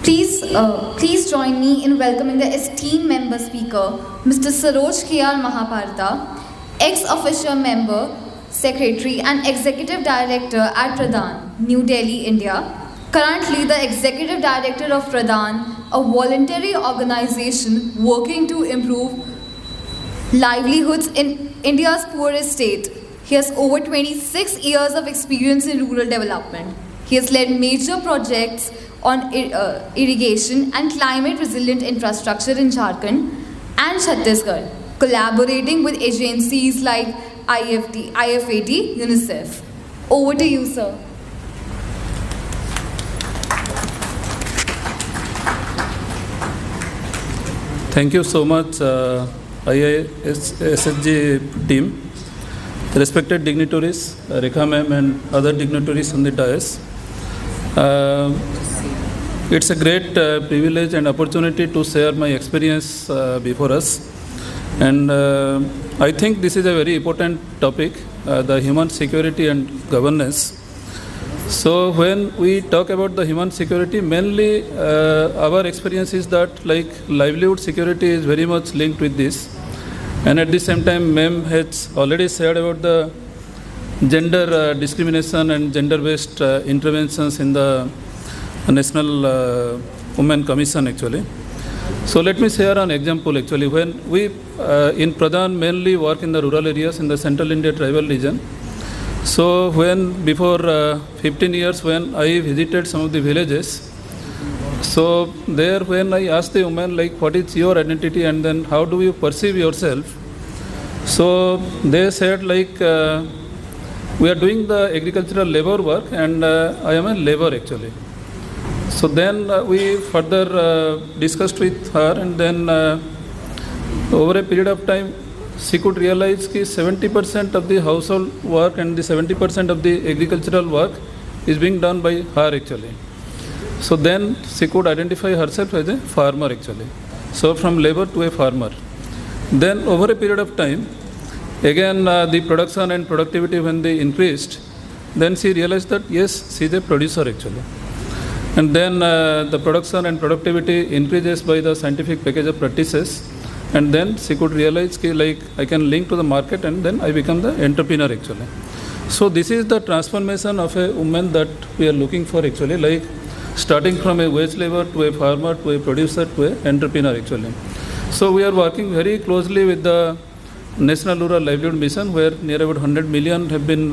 Please join me in welcoming the esteemed member speaker, Mr. Saroj K.R. Mahapatra, ex-officio member, secretary and executive director at Pradan, New Delhi, India. Currently the executive director of Pradan, a voluntary organization working to improve livelihoods in India's poorest state. He has over 26 years of experience in rural development. He has led major projects on irrigation and climate resilient infrastructure in Jharkhand and Chhattisgarh, collaborating with agencies like IFAD, UNICEF. Over to you, sir. Thank you so much, IIHSG team, respected dignitaries, Rekha ma'am and other dignitaries on the dais. It's a great privilege and opportunity to share my experience before us. And I think this is a very important topic, the human security and governance. So when we talk about the human security, mainly our experience is that like livelihood security is very much linked with this. And at the same time, ma'am has already shared about the gender discrimination and gender-based interventions in the National Women Commission actually. So let me share an example actually. When we in Pradan mainly work in the rural areas in the Central India tribal region. So when before 15 years when I visited some of the villages, so there when I asked the women like what is your identity and then how do you perceive yourself, so they said like we are doing the agricultural labor work and I am a labor actually. So then we further discussed with her and then over a period of time she could realize that 70% of the household work and the 70% of the agricultural work is being done by her actually. So then she could identify herself as a farmer actually. So from labor to a farmer. Then over a period of time, again the production and productivity when they increased, then she realized that yes, she is a producer actually. And then the production and productivity increases by the scientific package of practices. And then she could realize that like I can link to the market and then I become the entrepreneur actually. So this is the transformation of a woman that we are looking for actually, like starting from a wage labor to a farmer to a producer to an entrepreneur actually. So we are working very closely with the National Rural Livelihood Mission where near about 100 million have been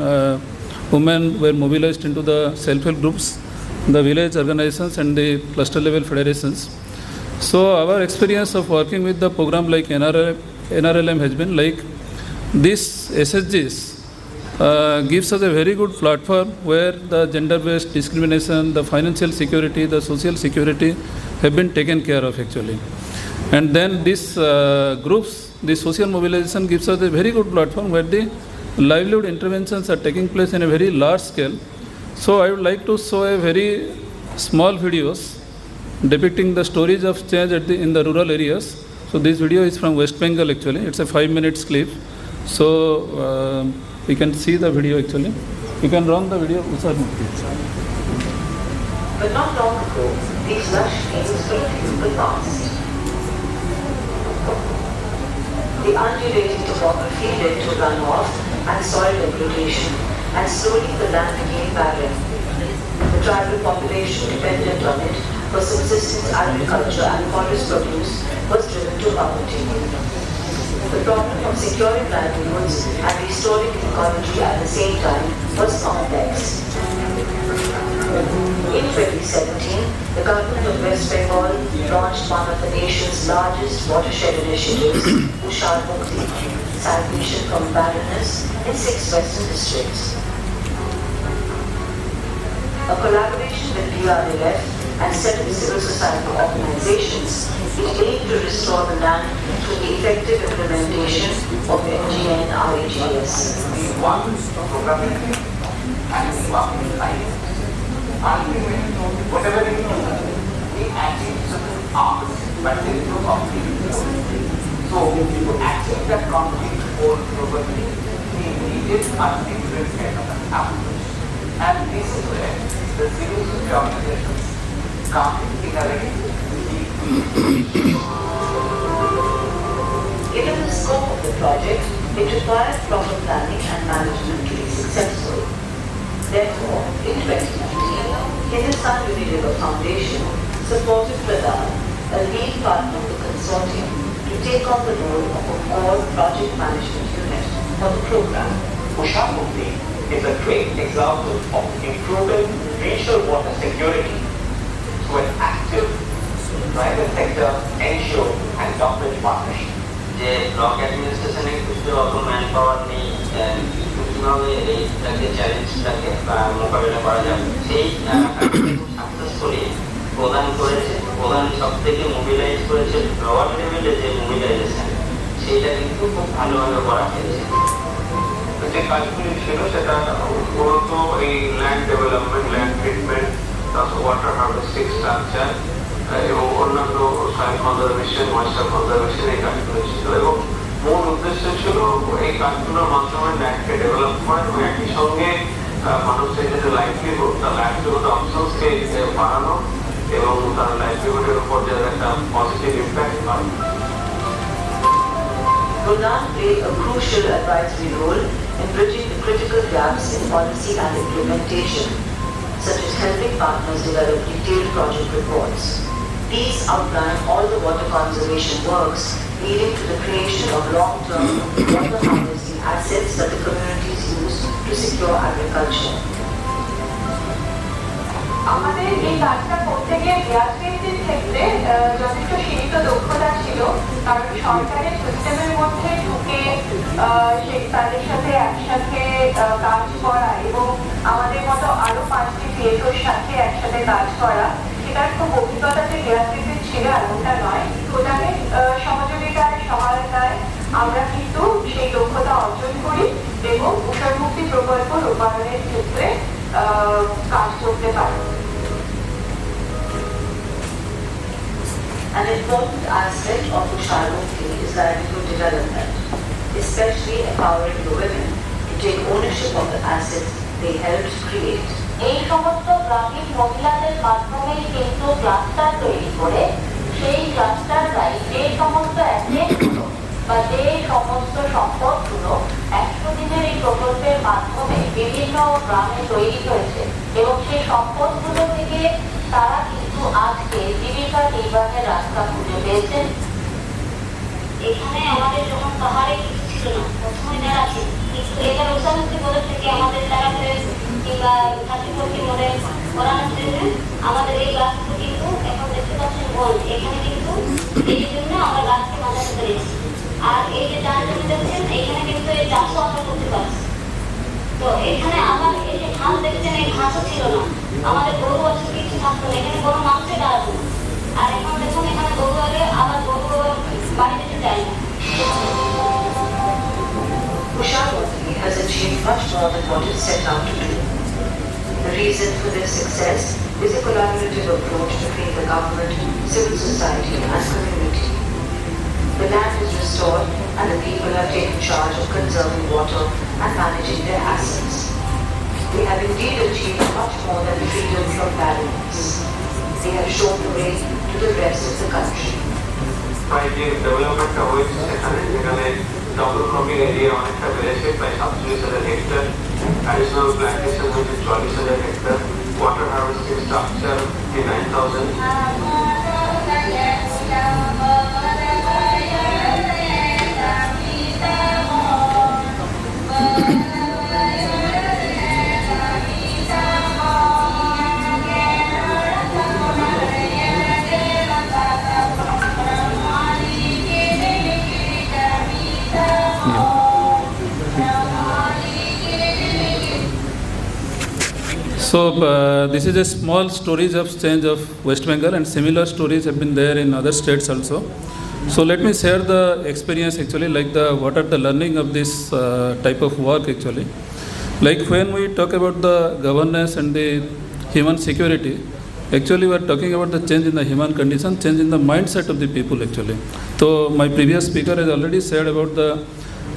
women were mobilized into the self-help groups, the village organizations and the cluster level federations. So our experience of working with the program like NRLM has been like these SSGs gives us a very good platform where the gender-based discrimination, the financial security, the social security have been taken care of actually. And then these groups, the social mobilization gives us a very good platform where the livelihood interventions are taking place in a very large scale. So I would like to show a very small videos depicting the stories of change in the rural areas. So this video is from West Bengal actually. It's a 5-minute clip. So we can see the video actually. You can run the video. But not long ago, these lush fields were the past. The undulating topography led to runoff and soil degradation, and slowly the land became barren. The tribal population dependent on it for subsistence agriculture and forest produce was driven to poverty. The problem of securing livelihoods and restoring ecology at the same time was complex. In 2017, the government of West Bengal launched one of the nation's largest watershed initiatives, Ushar Mukti, salvation from barrenness in 6 western districts. A collaboration with BRLF and several civil society organizations, it aimed to restore the land through the effective implementation of NGN RAGS. We work programming and we work in life. Ultimately, whatever we do, we achieve certain arts, but there is no complete goal. So, to achieve that complete goal globally, we needed a different kind of an approach. And this is where the civil society organizations come in a very Given the scope of the project, it requires proper planning and management to be successful. Therefore, in 2019, Hindustan Unilever Foundation supported Pradan, a lead partner of the consortium, to take on the role of a core project management unit for the program. Usha Mukti is a great example of improving regional water security through an active private sector, NGO and government partnership. যে block অ্যাডমিনিস্ট্রেশনে কিছু অত man power নেই, কীভাবে এইটাকে চ্যালেঞ্জটাকে মোকাবিলা করা যাবে সেই সাকসেসফুলি প্রদান করেছে। প্রধান সব থেকে মোবিলাইজ করেছে গ্লোবাল লেভেলে যে মোবিলাইজেশন, সেইটা কিন্তু খুব ভালোভাবে করা হয়েছে। যে কাজগুলি ছিল সেটা মূলত এই ল্যান্ড ডেভেলপমেন্ট, ল্যান্ড ট্রিটমেন্ট, তারপর ওয়াটার হারভেস্টিং স্ট্রাকচার এবং অন্যান্য সয়েল কনজারভেশন, ময়েশ্চার কনজারভেশন এই কাজগুলো ছিল এবং মূল উদ্দেশ্য ছিল এই কাজগুলোর মাধ্যমে ল্যান্ডকে ডেভেলপ করা এবং একই সঙ্গে মানুষের যে লাইভলিহুড, তার লাইভলিহুড অপশনসকে বাড়ানো এবং তার লাইভলিহুডের উপর যে একটা পজিটিভ ইম্প্যাক্ট পায়। Pradan played a crucial advisory role in bridging the critical gaps in policy and implementation, such as helping partners develop detailed project reports. These outline all the water conservation works leading to the creation of long-term water harvesting assets that the communities use to secure agriculture. আমাদের এই কাজটা করতে গিয়ে গ্রাসরুটের ক্ষেত্রে যথেষ্ট সীমিত দক্ষতা ছিল, কারণ সরকারের সিস্টেমের মধ্যে ঢুকে তাদের সাথে একসাথে কাজ করা এবং আমাদের মতো আরো 5টি পিএসওর সাথে একসাথে কাজ করা, সেটার খুব অভিজ্ঞতা যে গ্রাসরুটের ছিল এমনটা নয়। প্রধানের সহযোগিতায়, সহায়তায় আমরা কিন্তু সেই দক্ষতা অর্জন করি এবং উষামুক্তি প্রকল্প রূপায়ণের ক্ষেত্রে কাজ করতে পারি। An important aspect of Ushamukti is livelihood development, especially empowering the women to take ownership of the assets they helped create. এই সমস্ত গ্রামীণ মহিলাদের মাধ্যমে কিন্তু ক্লাস্টার তৈরি করে সেই ক্লাস্টাররাই যে সমস্ত অ্যাসেটগুলো বা যে সমস্ত সম্পদগুলো 100 দিনের এই প্রকল্পের মাধ্যমে বিভিন্ন গ্রামে তৈরি হয়েছে এবং সেই সম্পদগুলো থেকে তারা কিন্তু আজকে জীবিকা নির্বাহের রাস্তা খুঁজে পেয়েছেন। এখানে আমাদের যখন পাহাড়ে কিছু ছিল না, প্রথমে যারা ছিল, কিন্তু এটা উষামুক্তি প্রকল্প থেকে আমাদের যারা কিংবা ছাত্রী মডেল করানোর জন্য আমাদের এই গাছগুলো কিন্তু এখন দেখতে পাচ্ছেন বন, এখানে কিন্তু এই জন্য আমরা গাছকে বাঁচাতে পেরেছি। আর এই যে চাষ জমি দেখছেন, এখানে কিন্তু এই চাষও আমরা করতে পারছি। তো এখানে আবার এই যে ঘাস দেখছেন, এই ঘাসও ছিল না, আমাদের গরু আছে কিছু থাকতো না, এখানে গরু মানুষে দাঁড়াতো না। আর এখন দেখুন এখানে গরু আগে আবার গরু বাড়ি যেতে চাই না। Ushamukti has achieved much more than what it set out to do. The reason for this success is a collaborative approach between the government, civil society and community. The land is restored and the people have taken charge of conserving water and managing their assets. We have indeed achieved much more than freedom from barrenness. They have shown the way to the rest of the country. প্রায় যে ডেভেলপমেন্টটা হয়েছে সেখানে double cropping area অনেকটা বেড়েছে, প্রায় 47,000 hectare, additional plantation হয়েছে 40,000 hectare, water harvesting structure 9,000। So this is a small stories of change of West Bengal, and similar stories have been there in other states also. So let me share the experience actually, like what are the learning of this type of work actually. Like when we talk about the governance and the human security, actually we are talking about the change in the human condition, change in the mindset of the people actually. So my previous speaker has already said about the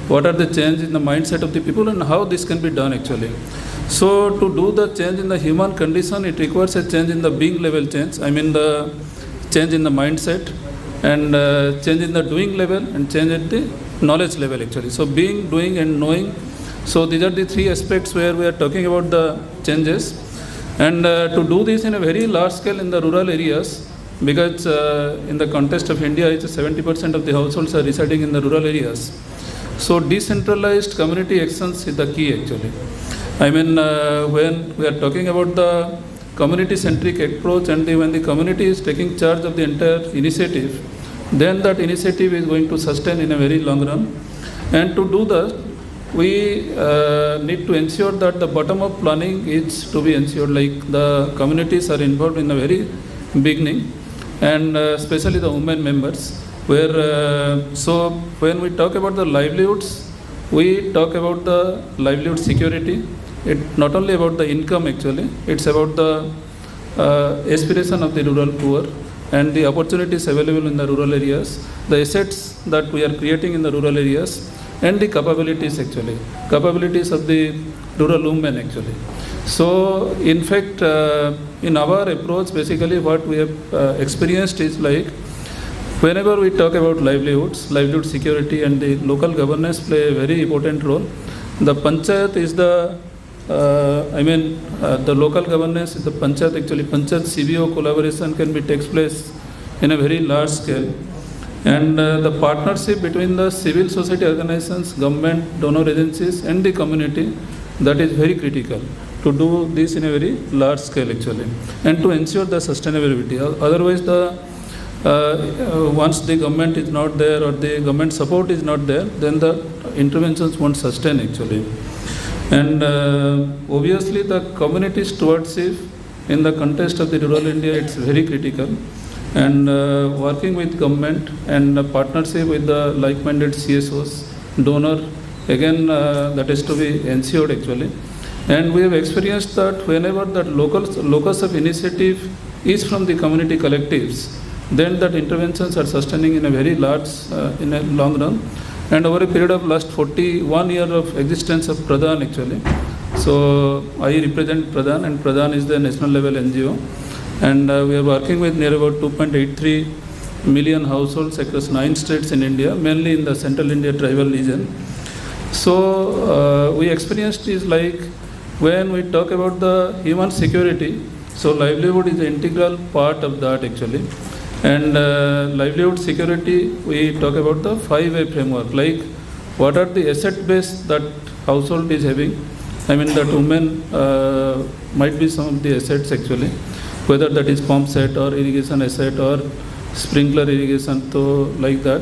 what are the change in the mindset of the people and how this can be done actually. So to do the change in the human condition, it requires a change in the being level change. I mean the change in the mindset and change in the doing level and change at the knowledge level actually. So being, doing and knowing. So these are the three aspects where we are talking about the changes. And to do this in a very large scale in the rural areas, because in the context of India, it's 70% of the households are residing in the rural areas. So decentralized community actions is the key actually. I mean, when we are talking about the community-centric approach and when the community is taking charge of the entire initiative, then that initiative is going to sustain in a very long run. And to do that, we need to ensure that the bottom-up planning is to be ensured, like the communities are involved in the very beginning, and especially the women members, where so when we talk about the livelihoods, we talk about the livelihood security. It's not only about the income actually, it's about the aspiration of the rural poor and the opportunities available in the rural areas, the assets that we are creating in the rural areas, and the capabilities actually, capabilities of the rural women actually. So in fact, in our approach, basically what we have experienced is like, whenever we talk about livelihoods, livelihood security and the local governance play a very important role. The panchayat is the, the local governance is the panchayat actually. Panchayat CBO collaboration can be takes place in a very large scale. And the partnership between the civil society organizations, government, donor agencies and the community, that is very critical to do this in a very large scale actually, and to ensure the sustainability. Otherwise, the once the government is not there or the government support is not there, then the interventions won't sustain actually. And obviously the community stewardship in the context of the rural India, it's very critical. And working with government and partnership with the like-minded CSOs, donor, again that is to be ensured actually. And we have experienced that whenever that locus of initiative is from the community collectives, then that interventions are sustaining in a very large, in a long run. And over a period of last 41 years of existence of Pradan actually. So I represent Pradan, and Pradan is the national level NGO. And we are working with near about 2.83 million households across 9 states in India, mainly in the Central India tribal region. So we experienced is like, when we talk about the human security, so livelihood is an integral part of that actually. And livelihood security, we talk about the 5-way framework, like what are the asset base that household is having. I mean that women might be some of the assets actually, whether that is pump set or irrigation asset or sprinkler irrigation, so like that.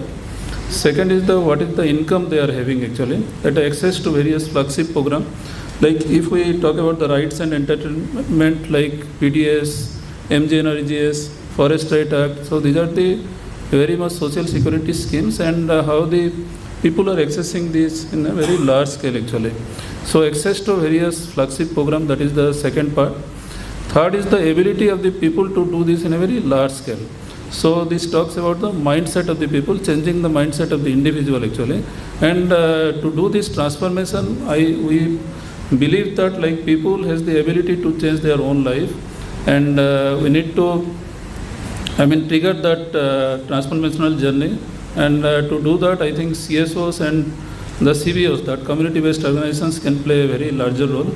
Second is the what is the income they are having actually, that access to various flagship program. Like if we talk about the rights and entertainment like PDS, MGNRGS, Forest Right Act, so these are the very much social security schemes, and how the people are accessing these in a very large scale actually. So access to various flagship program, that is the second part. Third is the ability of the people to do this in a very large scale. So this talks about the mindset of the people, changing the mindset of the individual actually. And to do this transformation, we believe that like people has the ability to change their own life, and we need to trigger that transformational journey. And to do that, I think CSOs and the CBOs, that community-based organizations, can play a very larger role.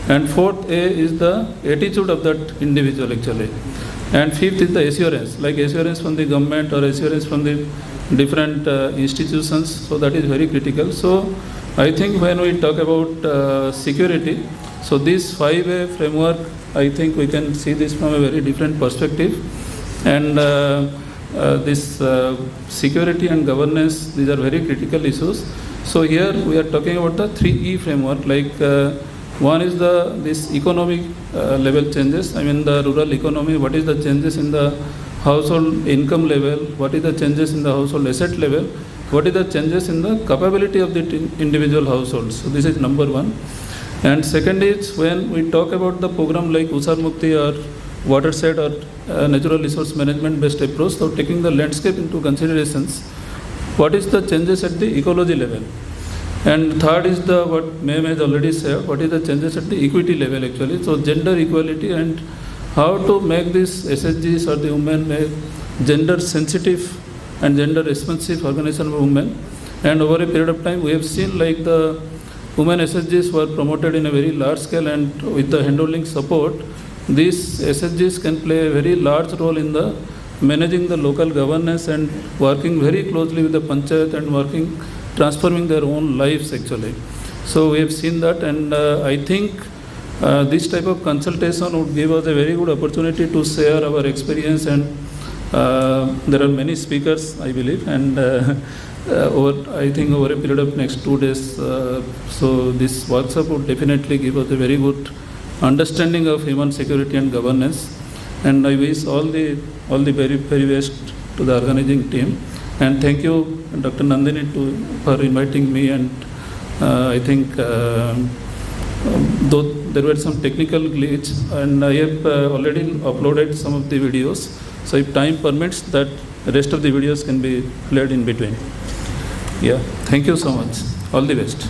And fourth A is the attitude of that individual actually. And fifth is the assurance, like assurance from the government or assurance from the different institutions. So that is very critical. So I think when we talk about security, so this 5-way framework, I think we can see this from a very different perspective. And this security and governance, these are very critical issues. So here we are talking about the 3E framework, like one is this economic level changes. I mean the rural economy, what is the changes in the household income level, what is the changes in the household asset level, what is the changes in the capability of the individual households. So this is number one. And second is when we talk about the program like Usar Mukti or watershed or natural resource management based approach, so taking the landscape into considerations, what is the changes at the ecology level. And third is the what ma'am has already said, what is the changes at the equity level actually. So gender equality and how to make this SHGs or the women a gender sensitive and gender responsive organization of women. And over a period of time we have seen like the women SHGs were promoted in a very large scale, and with the handholding support, these SHGs can play a very large role in the managing the local governance and working very closely with the panchayat and working, transforming their own lives actually. So we have seen that, and I think this type of consultation would give us a very good opportunity to share our experience, and there are many speakers I believe, and I think over a period of next 2 days, so this workshop would definitely give us a very good understanding of human security and governance. And I wish all the very, very best to the organizing team. And thank you, Dr. Nandini, for inviting me. And I think though there were some technical glitch, and I have already uploaded some of the videos. So if time permits, that the rest of the videos can be played in between. Yeah, thank you so much. All the best.